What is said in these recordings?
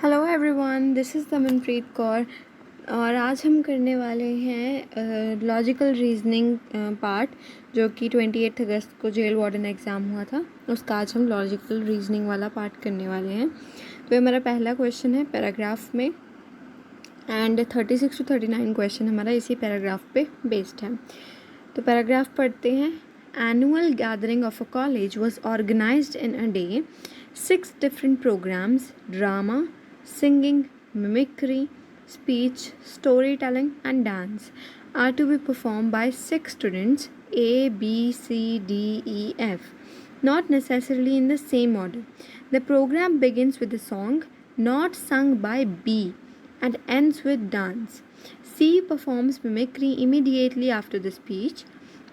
Hello everyone, this is Damanpreet Kaur और आज हम करने वाले हैं लॉजिकल रीजनिंग पार्ट जो कि 28 अगस्त को जेल वार्डन एग्ज़ाम हुआ था। उसका आज हम लॉजिकल रीजनिंग वाला पार्ट करने वाले हैं। तो ये हमारा पहला क्वेश्चन है पैराग्राफ में एंड 36 to 39 क्वेश्चन हमारा इसी पैराग्राफ पे बेस्ड है। तो पैराग्राफ पढ़ते हैं। Annual gathering of a college was organized in a day. 6 different programs: drama, singing, mimicry, speech, storytelling, and dance are to be performed by 6 students A, B, C, D, E, F, not necessarily in the same order. The program begins with a song not sung by B and ends with dance. C performs mimicry immediately after the speech.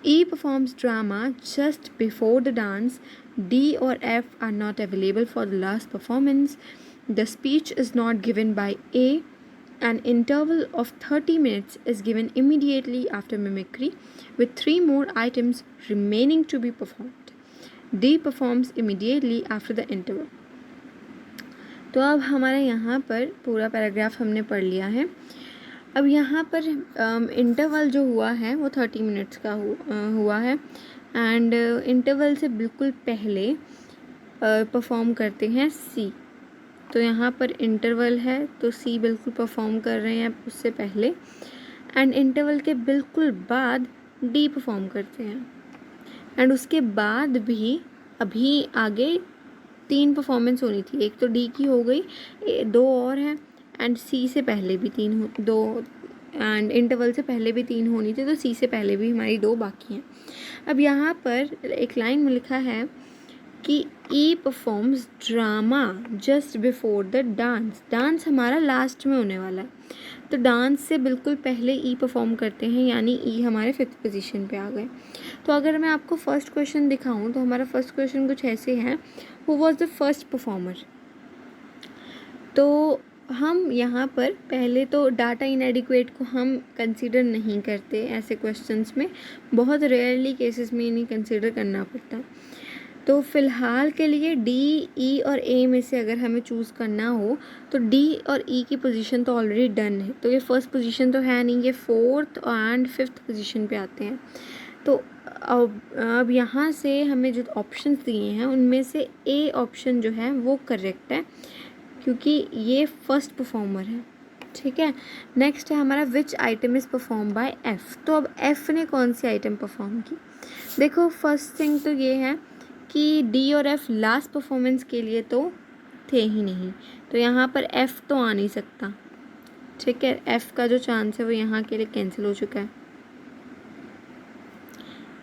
E performs drama just before the dance. D or F are not available for the last performance. The speech is not given by A. An interval of 30 minutes is given immediately after mimicry, with 3 more items remaining to be performed. D performs immediately after the interval. तो अब हमारे यहाँ पर पूरा paragraph हमने पढ़ लिया है। अब यहाँ पर इंटरवल जो हुआ है वो 30 मिनट्स का हुआ है एंड इंटरवल से बिल्कुल पहले परफॉर्म करते हैं सी। तो यहाँ पर इंटरवल है तो सी बिल्कुल परफॉर्म कर रहे हैं उससे पहले एंड इंटरवल के बिल्कुल बाद डी परफॉर्म करते हैं एंड उसके बाद भी अभी आगे 3 परफॉर्मेंस होनी थी। एक तो डी की हो गई, 2 और हैं एंड सी से पहले भी 2 एंड इंटरवल से पहले भी 3 होनी थी, तो सी से पहले भी हमारी 2 बाकी हैं। अब यहाँ पर एक लाइन में लिखा है कि E performs drama just before the dance. Dance हमारा लास्ट में होने वाला है, तो डांस से बिल्कुल पहले ई परफॉर्म करते हैं, यानी ई हमारे 5th पोजीशन पे आ गए। तो अगर मैं आपको फर्स्ट क्वेश्चन दिखाऊं तो हमारा फर्स्ट क्वेश्चन कुछ ऐसे है, who was the first performer. तो हम यहाँ पर पहले तो डाटा इनएडिक्वेट को हम कंसीडर नहीं करते ऐसे क्वेश्चंस में, बहुत रेयरली केसेस में इन्हें कंसीडर करना पड़ता। तो फ़िलहाल के लिए डी, ई और ए में से अगर हमें चूज़ करना हो तो डी और ई की पोजीशन तो ऑलरेडी डन है, तो ये फर्स्ट पोजीशन तो है नहीं, ये 4th एंड 5th पोजीशन पे आते हैं। तो अब यहाँ से हमें जो ऑप्शंस दिए हैं उनमें से ए ऑप्शन जो है वो करेक्ट है क्योंकि ये फर्स्ट परफॉर्मर है। ठीक है, नेक्स्ट है हमारा विच item is perform by F. तो अब एफ़ ने कौन सी आइटम परफॉर्म की। देखो फर्स्ट थिंग तो ये है कि डी और एफ़ लास्ट परफॉर्मेंस के लिए तो थे ही नहीं, तो यहाँ पर एफ़ तो आ नहीं सकता। ठीक है, एफ़ का जो चांस है वो यहाँ के लिए कैंसिल हो चुका है।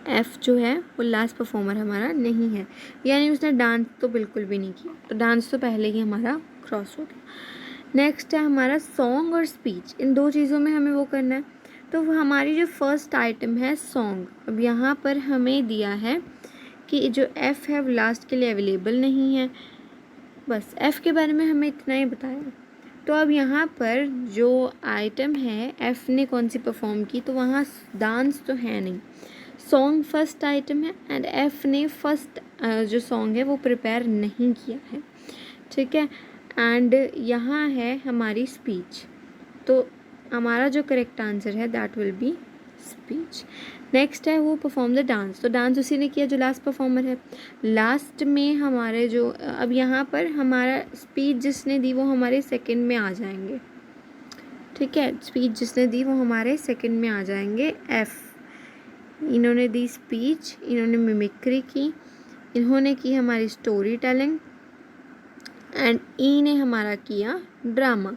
एफ़ जो है वो लास्ट परफॉर्मर हमारा नहीं है, यानी उसने डांस तो बिल्कुल भी नहीं किया, तो डांस तो पहले ही हमारा क्रॉस हो गया। नेक्स्ट है हमारा सॉन्ग और स्पीच, इन 2 चीज़ों में हमें वो करना है। तो हमारी जो फर्स्ट आइटम है सॉन्ग, अब यहाँ पर हमें दिया है कि जो एफ़ है वो लास्ट के लिए अवेलेबल नहीं है, बस एफ़ के बारे में हमें इतना ही बताया। तो अब यहाँ पर जो आइटम है एफ़ ने कौन सी परफॉर्म की, तो वहाँ डांस तो है नहीं, सॉन्ग फर्स्ट आइटम है एंड एफ़ ने फर्स्ट जो सॉन्ग है वो प्रिपेयर नहीं किया है। ठीक है, एंड यहाँ है हमारी स्पीच, तो हमारा जो करेक्ट आंसर है that will be speech. Next है वो परफॉर्म द डांस, तो डांस उसी ने किया जो लास्ट परफॉर्मर है। लास्ट में हमारे जो अब यहाँ पर हमारा स्पीच जिसने दी वो हमारे सेकंड में आ जाएंगे। ठीक है, स्पीच जिसने दी वो हमारे सेकंड में आ जाएंगे। एफ़ इन्होंने दी स्पीच, इन्होंने मिमिक्री की, इन्होंने की हमारी स्टोरी टेलिंग एंड ई ने हमारा किया ड्रामा।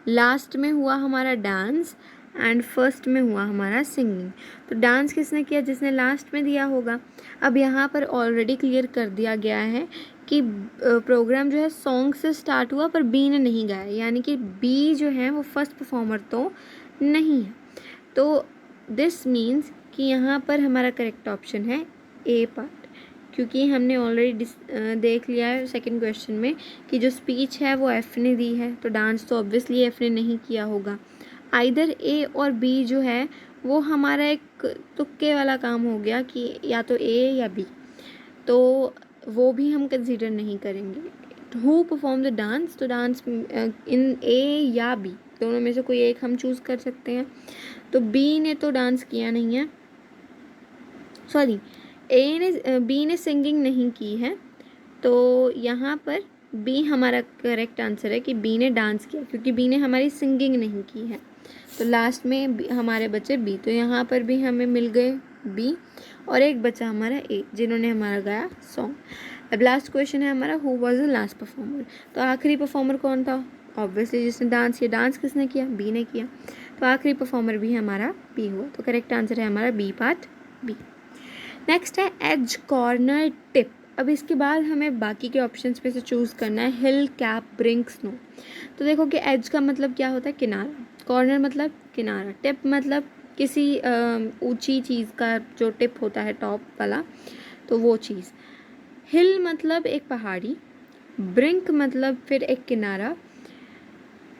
लास्ट में हुआ हमारा डांस एंड फर्स्ट में हुआ हमारा सिंगिंग। तो डांस किसने किया, जिसने लास्ट में दिया होगा। अब यहाँ पर ऑलरेडी क्लियर कर दिया गया है कि प्रोग्राम जो है सॉन्ग से स्टार्ट हुआ पर बी ने नहीं गाया, यानी कि बी जो है वो फर्स्ट परफॉर्मर तो नहीं है। तो दिस मीन्स कि यहाँ पर हमारा करेक्ट ऑप्शन है ए पार्ट, क्योंकि हमने ऑलरेडी देख लिया है सेकंड क्वेश्चन में कि जो स्पीच है वो एफ़ ने दी है, तो डांस तो ऑब्वियसली एफ़ ने नहीं किया होगा। आइदर ए और बी जो है वो हमारा एक तुक्के वाला काम हो गया कि या तो ए या बी, तो वो भी हम कंसीडर नहीं करेंगे। हु परफॉर्म द डांस, तो डांस इन ए या बी, दोनों में से कोई एक हम चूज़ कर सकते हैं। तो बी ने तो डांस किया नहीं है, सॉरी बी ने सिंगिंग नहीं की है, तो यहाँ पर बी हमारा करेक्ट आंसर है कि बी ने डांस किया, क्योंकि बी ने हमारी सिंगिंग नहीं की है। तो लास्ट में हमारे बचे बी, तो यहाँ पर भी हमें मिल गए बी, और एक बचा हमारा ए जिन्होंने हमारा गाया सॉन्ग। अब लास्ट क्वेश्चन है हमारा, who was the last performer, तो आखिरी परफॉर्मर कौन था? ऑब्वियसली जिसने डांस किया। डांस किसने किया? बी ने किया, तो आखिरी परफॉर्मर भी हमारा बी हुआ, तो करेक्ट आंसर है हमारा बी पार्ट बी। नेक्स्ट है एज, कॉर्नर, टिप। अब इसके बाद हमें बाकी के ऑप्शंस में से चूज़ करना है हिल, कैप, ब्रिंक, स्नो। तो देखो कि एज का मतलब क्या होता है? किनारा। कॉर्नर मतलब किनारा। टिप मतलब किसी ऊंची चीज़ का जो टिप होता है टॉप वाला, तो वो चीज़। हिल मतलब एक पहाड़ी, ब्रिंक मतलब फिर एक किनारा,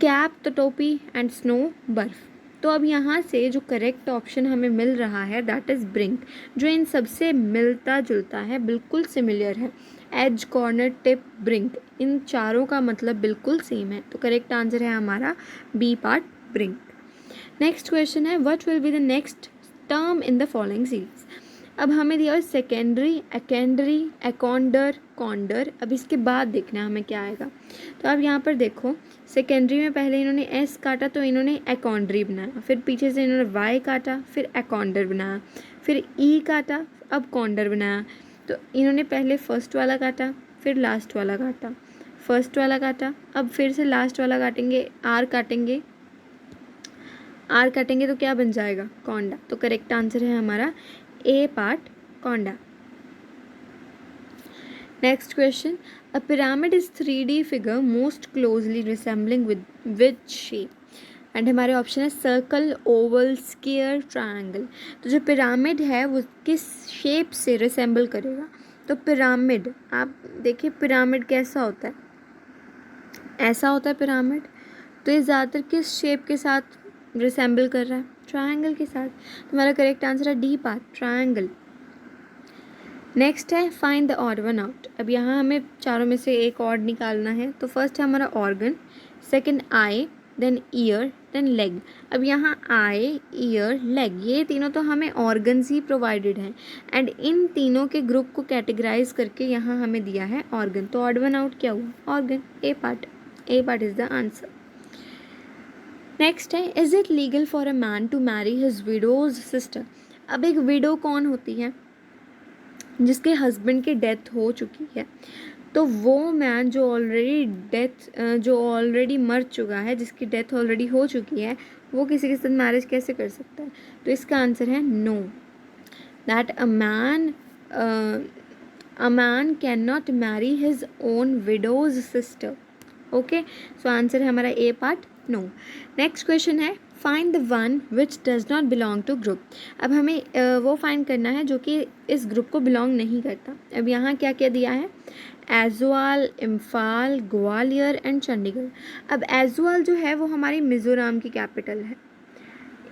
कैप तो टोपी, एंड स्नो बर्फ़। तो अब यहाँ से जो करेक्ट ऑप्शन हमें मिल रहा है दैट इज़ ब्रिंक, जो इन सबसे मिलता जुलता है, बिल्कुल सिमिलर है। एज, कॉर्नर, टिप, ब्रिंक, इन चारों का मतलब बिल्कुल सेम है, तो करेक्ट आंसर है हमारा B part brink. Next question है what will be the next term in the following series. अब हमें दिया है सेकेंडरी, एकेंडरी, एकॉन्डर, कॉन्डर। अब इसके बाद देखना है हमें क्या आएगा। तो अब यहाँ पर देखो, सेकेंडरी में पहले इन्होंने एस काटा तो इन्होंने एकॉन्ड्री बनाया, फिर पीछे से इन्होंने वाई काटा, फिर एकॉन्डर बनाया, फिर ई काटा, अब कॉन्डर बनाया। तो इन्होंने पहले फर्स्ट वाला काटा, फिर लास्ट वाला काटा, फर्स्ट वाला काटा, अब फिर से लास्ट वाला काटेंगे, आर काटेंगे, आर काटेंगे तो क्या बन जाएगा? कॉन्डा। तो करेक्ट आंसर है हमारा ए पार्ट कॉन्डा। Next question, a pyramid is 3D figure most closely resembling with which shape. And हमारे ऑप्शन है सर्कल, ओवल, स्क्वायर, ट्रायंगल। तो जो पिरामिड है वो किस शेप से रिसेंबल करेगा? तो पिरामिड, आप देखिए पिरामिड कैसा होता है, ऐसा होता है पिरामिड। तो ये ज़्यादातर किस शेप के साथ रिसेंबल कर रहा है? ट्रायंगल के साथ। तो हमारा करेक्ट आंसर है डी पार्ट, ट्रायंगल। नेक्स्ट है find the odd one out. अब यहाँ हमें चारों में से एक ऑड निकालना है। तो फर्स्ट है हमारा ऑर्गन, सेकंड आई, देन ईयर, देन लेग। अब यहाँ आई, ईयर, लेग, ये तीनों तो हमें ऑर्गन्स ही प्रोवाइडेड हैं, एंड इन तीनों के ग्रुप को कैटेगराइज करके यहाँ हमें दिया है ऑर्गन। तो ऑड वन आउट क्या हुआ? Organ, A part. A part is the answer. Next है is it legal for a man to marry his widow's sister. अब एक विडो कौन होती है? जिसके हस्बैंड की डेथ हो चुकी है। तो वो मैन जो ऑलरेडी मर चुका है, जिसकी डेथ ऑलरेडी हो चुकी है, वो किसी के साथ मैरिज कैसे कर सकता है? तो इसका आंसर है no, that a man can not marry his own widow's sister. Okay, so answer है हमारा A part no. Next question है find the one which does not belong to group. अब हमें वो फाइंड करना है जो कि इस ग्रुप को बिलोंग नहीं करता। अब यहाँ क्या क्या दिया है? ऐज़वाल, इम्फाल, ग्वालियर एंड चंडीगढ़। अब ऐज़वाल जो है वो हमारी मिज़ोरम की कैपिटल है,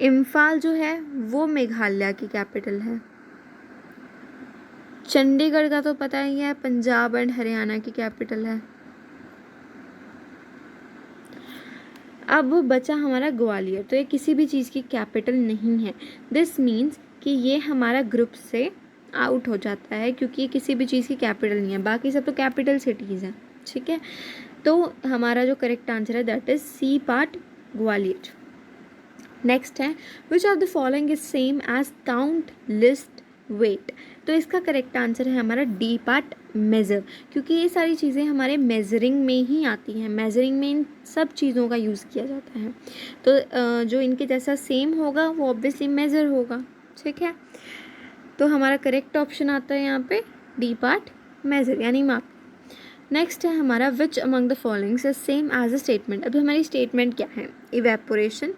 इम्फाल जो है वो मेघालय की कैपिटल है, चंडीगढ़ का तो पता ही है पंजाब एंड हरियाणा की कैपिटल है। अब बचा हमारा ग्वालियर, तो ये किसी भी चीज़ की कैपिटल नहीं है। दिस मीन्स कि ये हमारा ग्रुप से आउट हो जाता है, क्योंकि ये किसी भी चीज़ की कैपिटल नहीं है, बाकी सब तो कैपिटल सिटीज़ हैं। ठीक है, तो हमारा जो करेक्ट आंसर है that is C part Gwalior. Next है which of the following is same as count, list, weight. तो इसका करेक्ट आंसर है हमारा डी पार्ट मेज़र, क्योंकि ये सारी चीज़ें हमारे मेज़रिंग में ही आती हैं। मेज़रिंग में इन सब चीज़ों का यूज़ किया जाता है, तो जो इनके जैसा सेम होगा वो ऑब्वियसली मेज़र होगा। ठीक है, तो हमारा करेक्ट ऑप्शन आता है यहाँ पे डी पार्ट मेज़र, यानी माप। नेक्स्ट है हमारा which among the followings is same as a statement. अब हमारी स्टेटमेंट क्या है? Evaporation,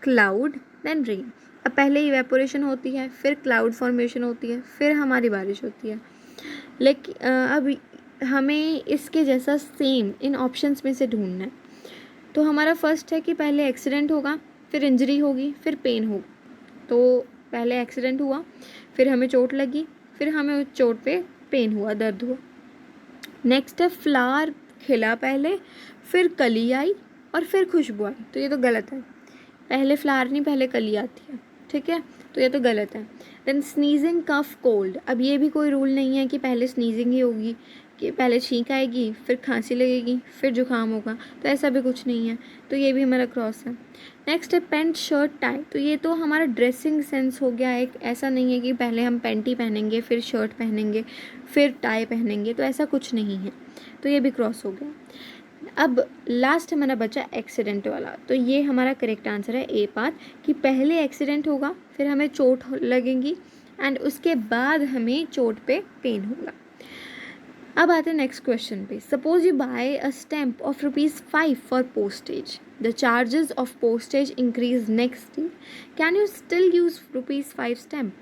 cloud, then rain. अब पहले इवेपोरेशन होती है, फिर क्लाउड फॉर्मेशन होती है, फिर हमारी बारिश होती है। लेकिन अब हमें इसके जैसा सेम इन ऑप्शंस में से ढूंढना है। तो हमारा फर्स्ट है कि पहले एक्सीडेंट होगा, फिर इंजरी होगी, फिर पेन होगा। तो पहले एक्सीडेंट हुआ, फिर हमें चोट लगी, फिर हमें उस चोट पे पेन हुआ, दर्द हुआ। नेक्स्ट है फ्लावर खिला पहले, फिर कली आई और फिर खुशबू आई, तो ये तो गलत है। पहले फ्लावर नहीं, पहले कली आती है, ठीक है, तो ये तो गलत है। देन स्नीजिंग, कफ, कोल्ड, अब ये भी कोई रूल नहीं है कि पहले स्नीजिंग ही होगी, कि पहले छींक आएगी फिर खांसी लगेगी फिर जुकाम होगा, तो ऐसा भी कुछ नहीं है, तो ये भी हमारा क्रॉस है। नेक्स्ट है पेंट, शर्ट, टाई, तो ये तो हमारा ड्रेसिंग सेंस हो गया एक, ऐसा नहीं है कि पहले हम पेंट ही पहनेंगे फिर शर्ट पहनेंगे फिर टाई पहनेंगे, तो ऐसा कुछ नहीं है, तो ये भी क्रॉस हो गया। अब लास्ट हमारा बचा एक्सीडेंट वाला, तो ये हमारा करेक्ट आंसर है ए पार्ट, कि पहले एक्सीडेंट होगा फिर हमें चोट लगेगी एंड उसके बाद हमें चोट पे पेन होगा। अब आते हैं नेक्स्ट क्वेश्चन पे। Suppose you buy a stamp of ₹5 for postage, the charges of postage increase next year, can you still use ₹5 stamp.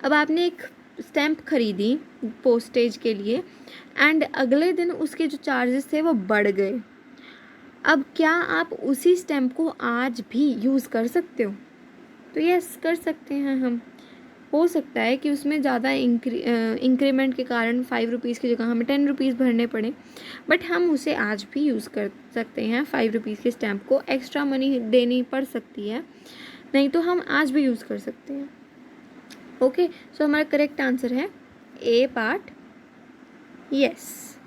अब आपने एक स्टैम्प खरीदी पोस्टेज के लिए एंड अगले दिन उसके जो चार्जेस थे वो बढ़ गए, अब क्या आप उसी स्टैम्प को आज भी यूज़ कर सकते हो। तो यस, कर सकते हैं हम। हो सकता है कि उसमें ज़्यादा इंक्रीमेंट के कारण ₹5 की जगह हमें ₹10 भरने पड़े, बट हम उसे आज भी यूज़ कर सकते हैं। ₹5 के स्टैम्प को एक्स्ट्रा मनी देनी पड़ सकती है, नहीं तो हम आज भी यूज़ कर सकते हैं। ओके, सो हमारा करेक्ट आंसर है ए पार्ट, यस।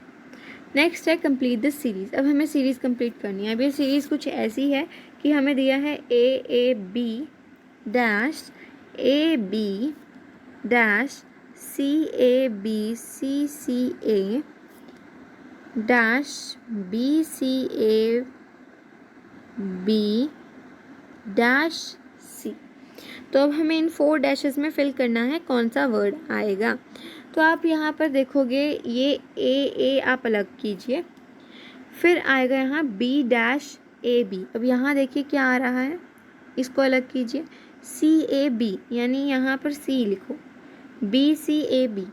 नेक्स्ट है कंप्लीट द सीरीज़। अब हमें सीरीज़ कंप्लीट करनी है। अब ये सीरीज़ कुछ ऐसी है कि हमें दिया है A B dash A B dash C A dash BCA B dash C. तो अब हमें इन 4 डैशेस में फिल करना है कौन सा वर्ड आएगा। तो आप यहाँ पर देखोगे ये ए आप अलग कीजिए, फिर आएगा यहाँ B-AB। अब यहाँ देखिए क्या आ रहा है, इसको अलग कीजिए, CAB, यानी यहाँ पर C लिखो, BCAB।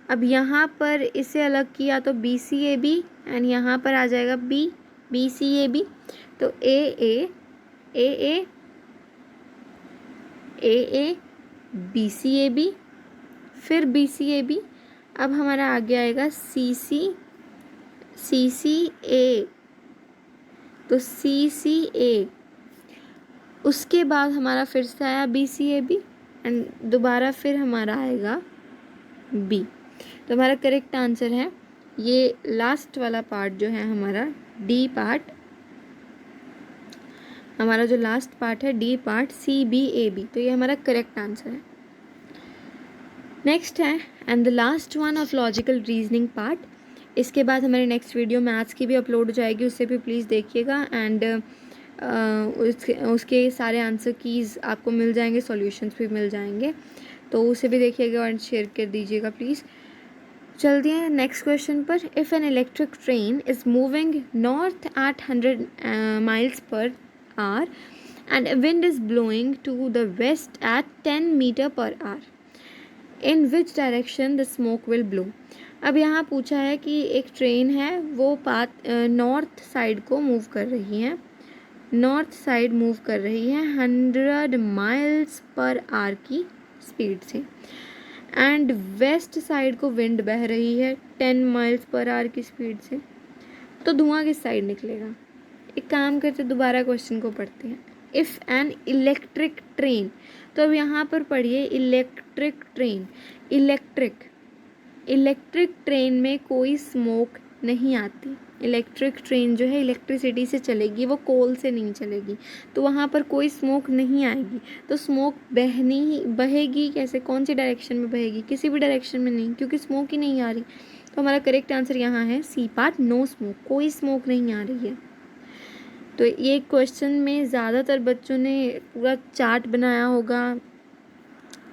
अब यहाँ पर इसे अलग किया तो BCAB एंड यहाँ पर आ जाएगा BCAB। तो AA BCAB फिर BCAB। अब हमारा आगे आएगा CCA, तो CCA। उसके बाद हमारा फिर से आया BCAB एंड दोबारा फिर हमारा आएगा B। तो हमारा करेक्ट आंसर है ये लास्ट वाला पार्ट जो है हमारा D पार्ट, हमारा जो लास्ट पार्ट है D पार्ट CBAB, तो ये हमारा करेक्ट आंसर है। नेक्स्ट है and the last one of logical reasoning part. इसके बाद हमारी नेक्स्ट वीडियो मैथ्स की भी अपलोड हो जाएगी, उससे भी प्लीज़ देखिएगा एंड उसके सारे आंसर कीज़ आपको मिल जाएंगे, सॉल्यूशंस भी मिल जाएंगे, तो उसे भी देखिएगा और शेयर कर दीजिएगा प्लीज़। चलते हैं नेक्स्ट क्वेश्चन पर। If an electric train is moving north at 100 miles per hour and wind is blowing to the west at 10 meter per hour, in which direction the smoke will blow। अब यहाँ पूछा है कि एक train है वो north side को move कर रही है, नॉर्थ साइड मूव कर रही है 100 miles per hour की स्पीड से एंड वेस्ट साइड को विंड बह रही है 10 miles per hour की स्पीड से, तो धुआं किस साइड निकलेगा। एक काम करते दोबारा क्वेश्चन को पढ़ते हैं। इफ़ एन इलेक्ट्रिक ट्रेन, तो अब यहाँ पर पढ़िए इलेक्ट्रिक ट्रेन, इलेक्ट्रिक ट्रेन में कोई स्मोक नहीं आती। इलेक्ट्रिक ट्रेन जो है इलेक्ट्रिसिटी से चलेगी, वो कोल से नहीं चलेगी, तो वहाँ पर कोई स्मोक नहीं आएगी। तो स्मोक बहेगी कैसे, कौन सी डायरेक्शन में बहेगी, किसी भी डायरेक्शन में नहीं, क्योंकि स्मोक ही नहीं आ रही। तो हमारा करेक्ट आंसर यहाँ है सी पार्ट, नो स्मोक, कोई स्मोक नहीं आ रही है। तो ये क्वेश्चन में ज़्यादातर बच्चों ने पूरा चार्ट बनाया होगा,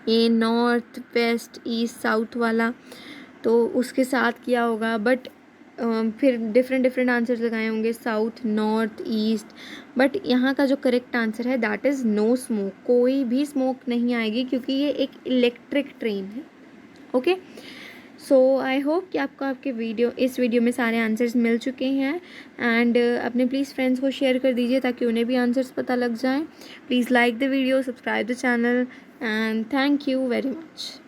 ये नॉर्थ वेस्ट ईस्ट साउथ वाला, तो उसके साथ किया होगा, बट फिर डिफरेंट आंसर्स लगाए होंगे साउथ नॉर्थ ईस्ट, बट यहाँ का जो करेक्ट आंसर है दैट इज़ नो स्मोक, कोई भी स्मोक नहीं आएगी क्योंकि ये एक इलेक्ट्रिक ट्रेन है। ओके, सो आई होप कि आपको इस वीडियो में सारे आंसर्स मिल चुके हैं एंड अपने प्लीज़ फ्रेंड्स को शेयर कर दीजिए ताकि उन्हें भी आंसर्स पता लग जाएं। Please like the video, subscribe the channel and thank you very much.